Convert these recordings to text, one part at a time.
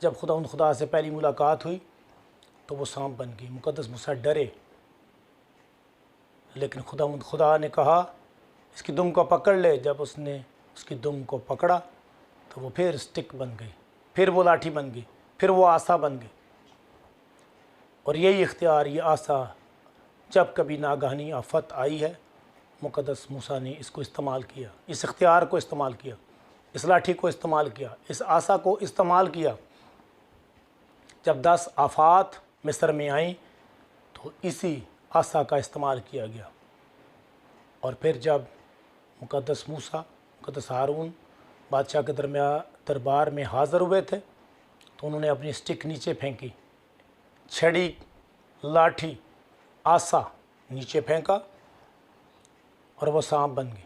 جب خدا سے پہلی ملاقات ہوئی تو وہ سانپ بن گئی۔ مقدس موسیٰ ڈرے، لیکن خدا نے کہا اس کی دم کو پکڑ لے۔ جب اس نے اس کی دم کو پکڑا تو وہ پھر اسٹک بن گئی، پھر وہ لاٹھی بن گئی، پھر وہ عصا بن گئی۔ اور یہی اختیار، یہ عصا، جب کبھی ناگہانی آفت آئی ہے، مقدس موسیٰ نے اس کو استعمال کیا، اس اختیار کو استعمال کیا، اس لاٹھی کو استعمال کیا، اس عصا کو استعمال کیا۔ جب 10 آفات مصر میں آئیں تو اسی عصا کا استعمال کیا گیا۔ اور پھر جب مقدس موسیٰ، مقدس ہارون بادشاہ کے دربار میں حاضر ہوئے تھے تو انہوں نے اپنی اسٹک نیچے پھینکی، چھڑی، لاٹھی، عصا نیچے پھینکا اور وہ سانپ بن گئی۔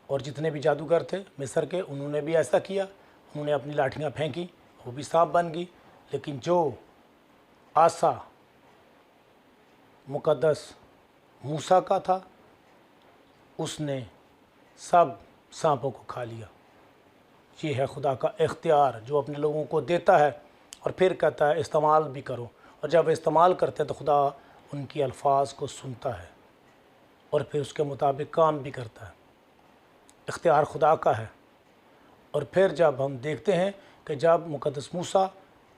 اور جتنے بھی جادوگر تھے مصر کے، انہوں نے بھی ایسا کیا، انہوں نے اپنی لاٹھیاں پھینکی، وہ بھی سانپ بن گئی۔ لیکن جو عصا مقدس موسیٰ کا تھا، اس نے سب سانپوں کو کھا لیا۔ یہ ہے خدا کا اختیار جو اپنے لوگوں کو دیتا ہے اور پھر کہتا ہے استعمال بھی کرو، اور جب استعمال کرتے ہیں تو خدا ان کی الفاظ کو سنتا ہے اور پھر اس کے مطابق کام بھی کرتا ہے۔ اختیار خدا کا ہے۔ اور پھر جب ہم دیکھتے ہیں کہ جب مقدس موسیٰ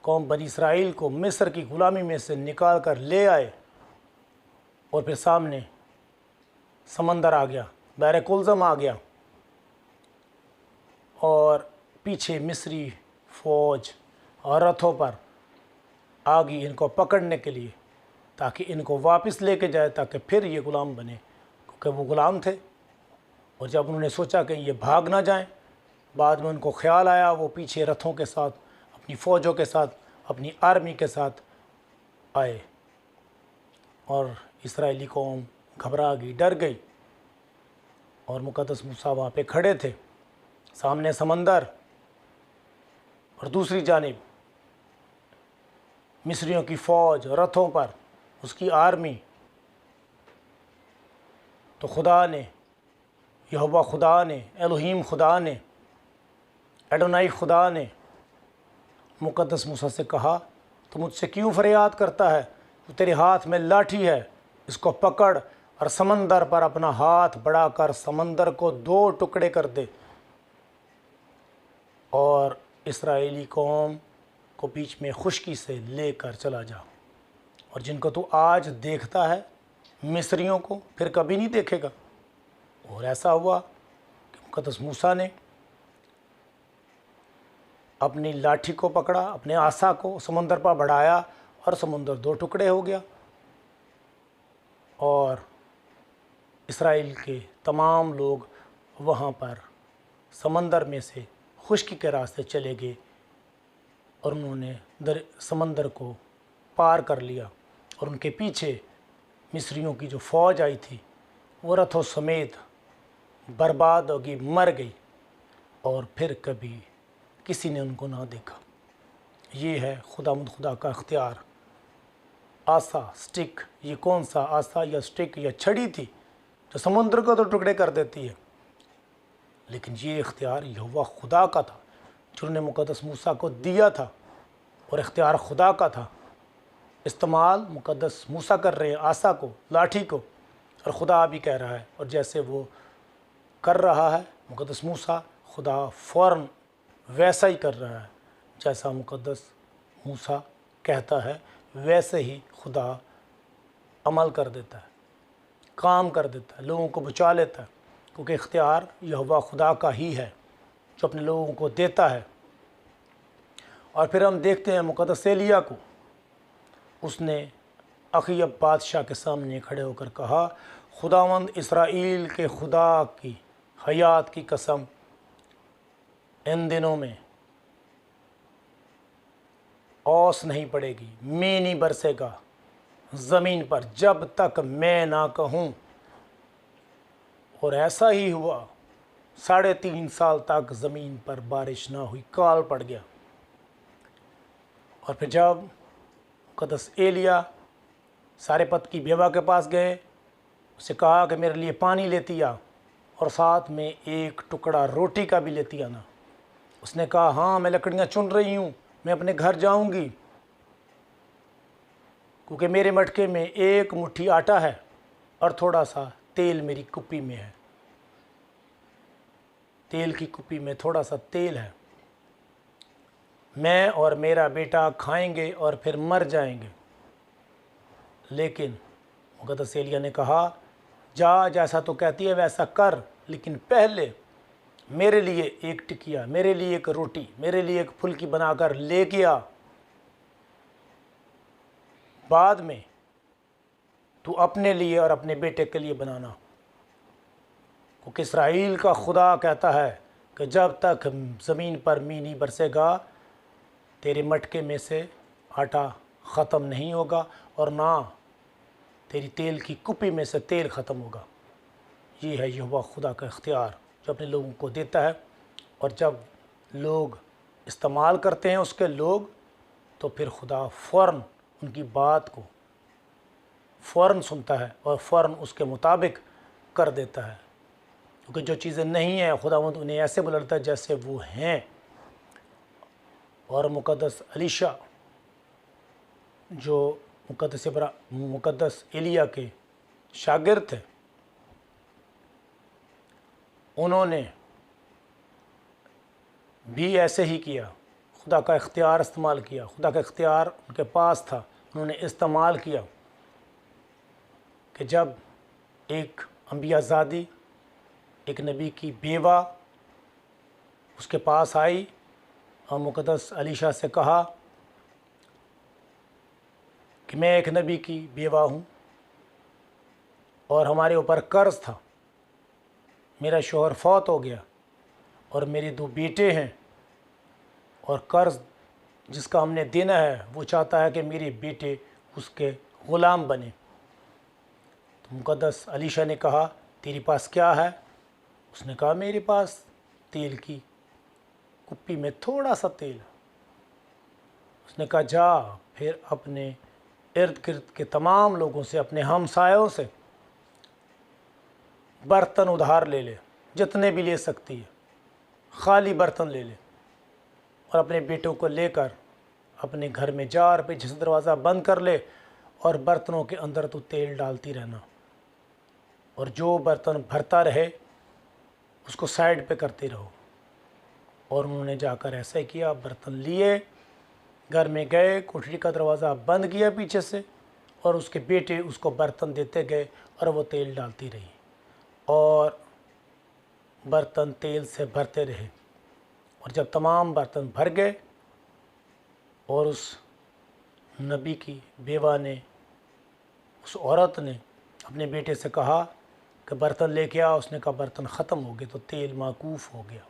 قوم بنی اسرائیل کو مصر کی غلامی میں سے نکال کر لے آئے، اور پھر سامنے سمندر آ گیا، بحر کلزم آ گیا، اور پیچھے مصری فوج اور رتھوں پر آ گئی ان کو پکڑنے کے لیے تاکہ ان کو واپس لے کے جائے، تاکہ پھر یہ غلام بنے، کیونکہ وہ غلام تھے۔ اور جب انہوں نے سوچا کہ یہ بھاگ نہ جائیں، بعد میں ان کو خیال آیا، وہ پیچھے رتھوں کے ساتھ، اپنی فوجوں کے ساتھ، اپنی آرمی کے ساتھ آئے، اور اسرائیلی قوم گھبرا گئی، ڈر گئی۔ اور مقدس موسیٰ وہاں پہ کھڑے تھے، سامنے سمندر اور دوسری جانب مصریوں کی فوج رتھوں پر، اس کی آرمی۔ تو خدا نے، یہوہ خدا نے، الوہیم خدا نے، ایڈونائی خدا نے مقدس موسیٰ سے کہا تو مجھ سے کیوں فریاد کرتا ہے؟ تو تیرے ہاتھ میں لاٹھی ہے، اس کو پکڑ اور سمندر پر اپنا ہاتھ بڑھا کر سمندر کو 2 ٹکڑے کر دے، اور اسرائیلی قوم کو بیچ میں خشکی سے لے کر چلا جا۔ اور جن کو تو آج دیکھتا ہے، مصریوں کو پھر کبھی نہیں دیکھے گا۔ اور ایسا ہوا کہ مقدس موسیٰ نے اپنی لاٹھی کو پکڑا، اپنے عصا کو سمندر پر بڑھایا، اور سمندر 2 ٹکڑے ہو گیا، اور اسرائیل کے تمام لوگ وہاں پر سمندر میں سے خشکی کے راستے چلے گئے، اور انہوں نے سمندر کو پار کر لیا۔ اور ان کے پیچھے مصریوں کی جو فوج آئی تھی وہ رتھوں سمیت برباد ہوگی، مر گئی، اور پھر کبھی کسی نے ان کو نہ دیکھا۔ یہ ہے خدا کا اختیار۔ عصا، سٹک، یہ کون سا عصا یا سٹک یا چھڑی تھی جو سمندر کو تو ٹکڑے کر دیتی ہے، لیکن یہ اختیار یہوہ خدا کا تھا جنہوں نے مقدس موسیٰ کو دیا تھا، اور اختیار خدا کا تھا۔ استعمال مقدس موسیٰ کر رہے ہیں عصا کو، لاٹھی کو، اور خدا بھی کہہ رہا ہے، اور جیسے وہ کر رہا ہے مقدس موسیٰ، خدا فوراً ویسا ہی کر رہا ہے جیسا مقدس موسیٰ کہتا ہے، ویسے ہی خدا عمل کر دیتا ہے، کام کر دیتا ہے، لوگوں کو بچا لیتا ہے، کیونکہ اختیار یہوہ خدا کا ہی ہے جو اپنے لوگوں کو دیتا ہے۔ اور پھر ہم دیکھتے ہیں مقدس ایلیا کو، اس نے اخیب بادشاہ کے سامنے کھڑے ہو کر کہا، خداوند اسرائیل کے خدا کی حیات کی قسم، ان دنوں میں اوس نہیں پڑے گی، مینہ نہیں برسے گا زمین پر جب تک میں نہ کہوں۔ اور ایسا ہی ہوا، 3.5 سال تک زمین پر بارش نہ ہوئی، کال پڑ گیا۔ اور پھر جب مقدس ایلیا سارپت کی بیوہ کے پاس گئے، اسے کہا کہ میرے لیے پانی لیتی آ، اور ساتھ میں 1 ٹکڑا روٹی کا بھی لیتی آنا۔ اس نے کہا ہاں میں لکڑیاں چن رہی ہوں، میں اپنے گھر جاؤں گی کیونکہ میرے مٹکے میں ایک مٹھی آٹا ہے اور تھوڑا سا تیل میری کپی میں ہے، تیل کی کپی میں تھوڑا سا تیل ہے، میں اور میرا بیٹا کھائیں گے اور پھر مر جائیں گے۔ لیکن مقدس ایلیا نے کہا، جا جیسا تو کہتی ہے ویسا کر، لیکن پہلے میرے لیے ایک ٹکیا، میرے لیے ایک روٹی، میرے لیے ایک پھلکی بنا کر لے کے آ، بعد میں تو اپنے لیے اور اپنے بیٹے کے لیے بنانا۔ کیونکہ اسرائیل کا خدا کہتا ہے کہ جب تک زمین پر می نہیں برسے گا تیرے مٹکے میں سے آٹا ختم نہیں ہوگا اور نہ تیری تیل کی کپی میں سے تیل ختم ہوگا۔ یہ ہے یہوہ خدا کا اختیار جو اپنے لوگوں کو دیتا ہے، اور جب لوگ استعمال کرتے ہیں اس کے لوگ، تو پھر خدا فوراً ان کی بات کو فوراً سنتا ہے اور فوراً اس کے مطابق کر دیتا ہے، کیونکہ جو چیزیں نہیں ہیں خداوند انہیں ایسے بدلتا ہے جیسے وہ ہیں۔ اور مقدس الیشا جو مقدس ایلیا کے شاگرد تھے، انہوں نے بھی ایسے ہی کیا، خدا کا اختیار استعمال کیا، خدا کا اختیار ان کے پاس تھا، انہوں نے استعمال کیا کہ جب ایک انبیاء زادی، ایک نبی کی بیوہ اس کے پاس آئی اور مقدس الیشا سے کہا کہ میں ایک نبی کی بیوہ ہوں اور ہمارے اوپر قرض تھا، میرا شوہر فوت ہو گیا اور میرے 2 بیٹے ہیں، اور قرض جس کا ہم نے دینا ہے وہ چاہتا ہے کہ میرے بیٹے اس کے غلام بنے۔ تو مقدس الیشا نے کہا، تیرے پاس کیا ہے؟ اس نے کہا، میرے پاس تیل کی کپی میں تھوڑا سا تیل۔ اس نے کہا، جا پھر اپنے ارد گرد کے تمام لوگوں سے، اپنے ہمسایوں سے برتن ادھار لے لے، جتنے بھی لے سکتی ہے، خالی برتن لے لے، اور اپنے بیٹوں کو لے کر اپنے گھر میں جا اور پیچھے سے دروازہ بند کر لے، اور برتنوں کے اندر تو تیل ڈالتی رہنا، اور جو برتن بھرتا رہے اس کو سائڈ پہ کرتے رہو۔ اور انہوں نے جا کر ایسا کیا، برتن لیے، گھر میں گئے، کوٹھری کا دروازہ بند کیا پیچھے سے، اور اس کے بیٹے اس کو برتن دیتے گئے اور وہ تیل ڈالتی رہی، اور برتن تیل سے بھرتے رہے۔ اور جب تمام برتن بھر گئے اور اس نبی کی بیوہ نے، اس عورت نے اپنے بیٹے سے کہا کہ برتن لے کے آ، اس نے کہا برتن ختم ہو گئے، تو تیل موقوف ہو گیا۔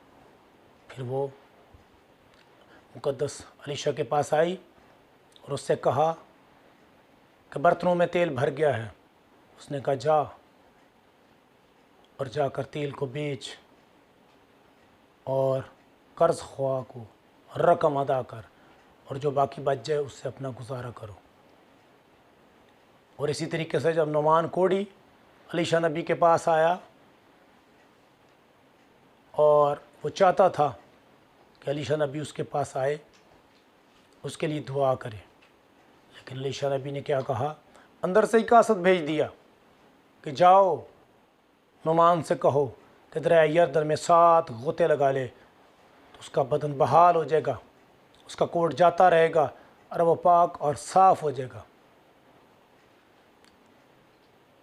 پھر وہ مقدس الیشا کے پاس آئی اور اس سے کہا کہ برتنوں میں تیل بھر گیا ہے۔ اس نے کہا، جا اور جا کر تیل کو بیچ اور قرض خواہ کو رقم ادا کر، اور جو باقی بچ جائے اس سے اپنا گزارا کرو۔ اور اسی طریقے سے جب نعمان کوڑی الیشا نبی کے پاس آیا اور وہ چاہتا تھا کہ الیشا نبی اس کے پاس آئے، اس کے لیے دعا کرے، لیکن الیشا نبی نے کیا کہا، اندر سے ہی قاصد بھیج دیا کہ جاؤ نعمان سے کہو کہ دریائے یردن میں 7 غوطے لگا لے، تو اس کا بدن بحال ہو جائے گا، اس کا کوڑ جاتا رہے گا اور وہ پاک اور صاف ہو جائے گا۔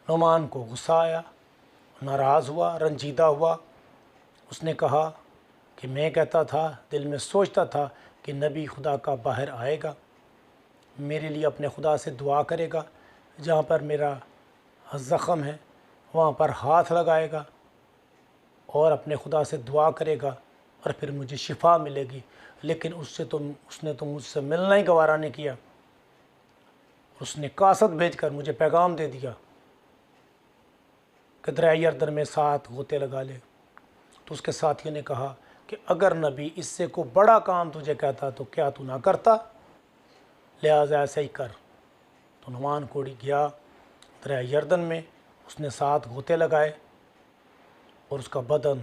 نعمان کو غصہ آیا، ناراض ہوا، رنجیدہ ہوا۔ اس نے کہا کہ میں کہتا تھا، دل میں سوچتا تھا کہ نبی خدا کا باہر آئے گا، میرے لیے اپنے خدا سے دعا کرے گا، جہاں پر میرا زخم ہے وہاں پر ہاتھ لگائے گا اور اپنے خدا سے دعا کرے گا اور پھر مجھے شفا ملے گی، لیکن اس نے تو مجھ سے ملنا ہی گوارا نہیں کیا۔ اس نے قاصد بھیج کر مجھے پیغام دے دیا کہ دریائے یردن میں 7 غوطے لگا لے۔ تو اس کے ساتھیوں نے کہا کہ اگر نبی اس سے کوئی بڑا کام تجھے کہتا تو کیا تو نہ کرتا؟ لہٰذا ایسا ہی کر۔ تو نعمان کوڑی گیا دریائے یردن میں، اس نے 7 غوطے لگائے اور اس کا بدن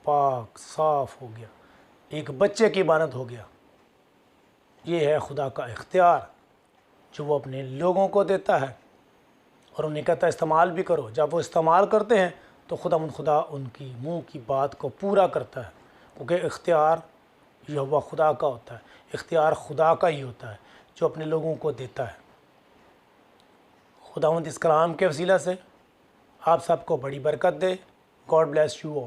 پاک صاف ہو گیا، ایک بچے کی مانند ہو گیا۔ یہ ہے خدا کا اختیار جو وہ اپنے لوگوں کو دیتا ہے، اور انہیں کہتا ہے استعمال بھی کرو۔ جب وہ استعمال کرتے ہیں تو خدا ان کی منہ کی بات کو پورا کرتا ہے، کیونکہ اختیار یہوہ خدا کا ہوتا ہے، اختیار خدا کا ہی ہوتا ہے جو اپنے لوگوں کو دیتا ہے۔ خداوند اس کلام کے وسیلہ سے آپ سب کو بڑی برکت دے۔ God bless you all.